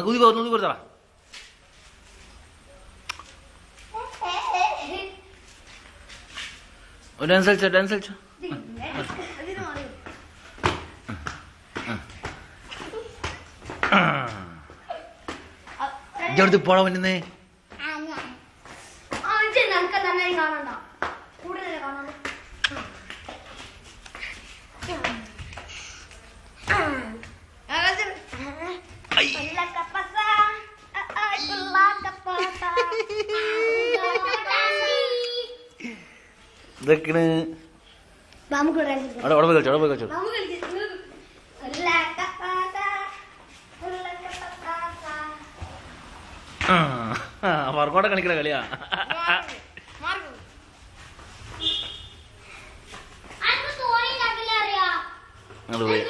കുതി കൊടുത്താ ഡാൻസ് കളിച്ചോ ഡാൻസ് കളിച്ചോ ഇജടുത്ത് പോടാ മുന്നേ ഇതൊക്കെയാണ് അവിടെ പോയി കളിച്ചോ അവിടെ പോയി കളിച്ചോ വർക്കോട്ടെ കളിക്കണ കളിയാ അത് പോയി